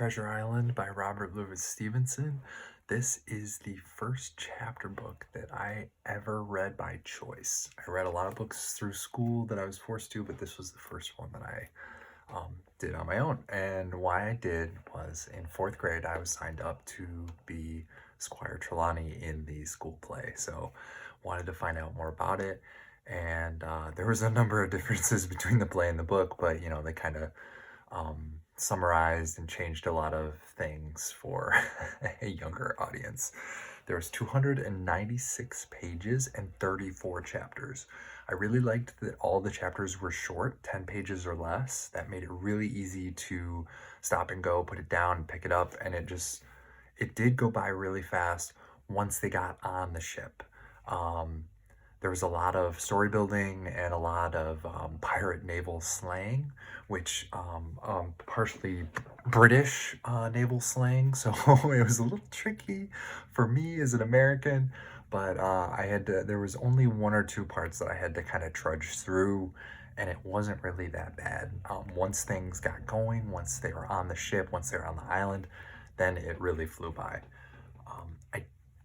Treasure Island by Robert Lewis Stevenson. This is the first chapter book that I ever read by choice. I read a lot of books through school that I was forced to, but this was the first one that I did on my own. And why I did was in fourth grade, I was signed up to be Squire Trelawney in the school play. So wanted to find out more about it. And there was a number of differences between the play and the book, but they kind of summarized and changed a lot of things for a younger audience. There was 296 pages and 34 chapters. I really liked that all the chapters were short, 10 pages or less. That made it really easy to stop and go, put it down, and pick it up, and it did go by really fast once they got on the ship. There was a lot of story building and a lot of pirate naval slang, which partially British naval slang, so it was a little tricky for me as an American, but there was only one or two parts that I had to kind of trudge through, and it wasn't really that bad. Once things got going, once they were on the ship, once they were on the island, then it really flew by.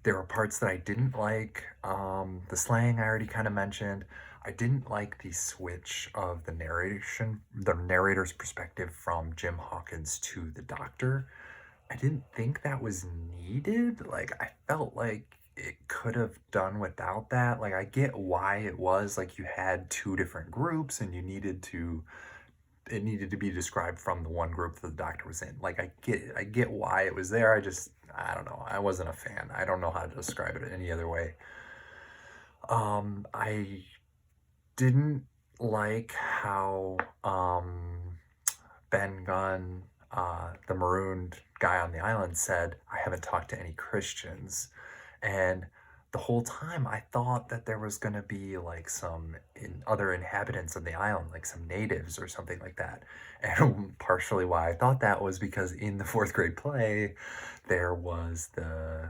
There were parts that I didn't like. The slang I already kind of mentioned. I didn't like the switch of the narrator's perspective from Jim Hawkins to the doctor. I didn't think that was needed. Like, I felt like it could have done without that. Like, I get why it was, like, you had two different groups and it needed to be described from the one group that the doctor was in. Like, I get it. I get why it was there. I don't know. I wasn't a fan. I don't know how to describe it any other way. I didn't like how Ben Gunn, the marooned guy on the island, said, "I haven't talked to any Christians." And the whole time I thought that there was going to be like some other inhabitants of the island, like some natives or something like that. And partially why I thought that was because in the fourth grade play, there was a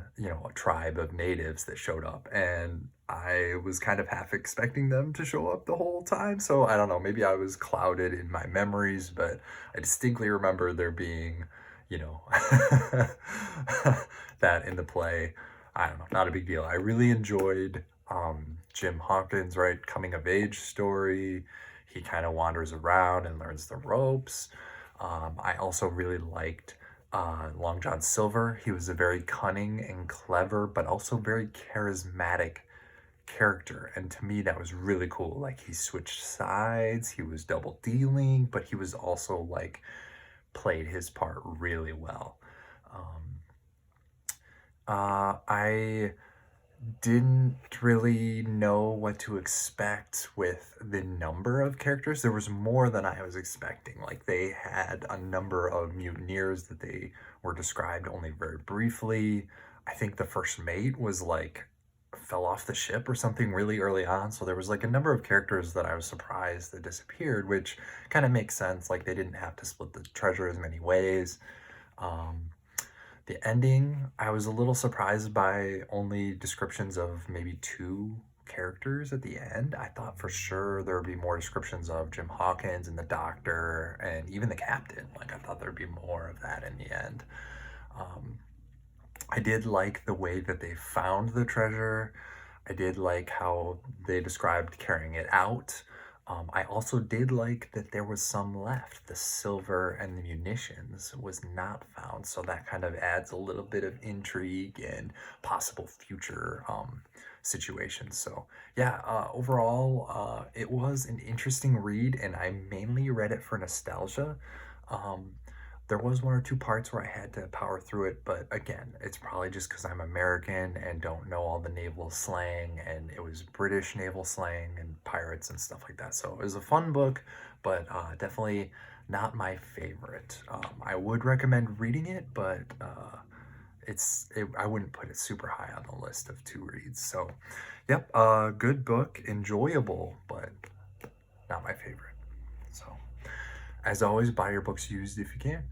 tribe of natives that showed up, and I was kind of half expecting them to show up the whole time. So I don't know, maybe I was clouded in my memories, but I distinctly remember there being, that in the play. I don't know, not a big deal. I really enjoyed Jim Hawkins, right? Coming of age story. He kind of wanders around and learns the ropes. I also really liked Long John Silver. He was a very cunning and clever, but also very charismatic character. And to me, that was really cool. Like, he switched sides, he was double dealing, but he was also like played his part really well. I didn't really know what to expect with the number of characters. There was more than I was expecting. Like, they had a number of mutineers that they were described only very briefly. I think the first mate was like fell off the ship or something really early on. So there was like a number of characters that I was surprised that disappeared, which kind of makes sense. Like, they didn't have to split the treasure as many ways. The ending, I was a little surprised by only descriptions of maybe two characters at the end. I thought for sure there would be more descriptions of Jim Hawkins and the doctor and even the captain. Like, I thought there'd be more of that in the end. I did like the way that they found the treasure. I did like how they described carrying it out. I also did like that there was some left. The silver and the munitions was not found, so that kind of adds a little bit of intrigue and possible future situations. So yeah, overall, it was an interesting read, and I mainly read it for nostalgia. There was one or two parts where I had to power through it, but again, it's probably just because I'm American and don't know all the naval slang, and it was British naval slang and pirates and stuff like that. So it was a fun book, but definitely not my favorite. I would recommend reading it, but I wouldn't put it super high on the list of to reads. So, yep, good book, enjoyable, but not my favorite. So, as always, buy your books used if you can.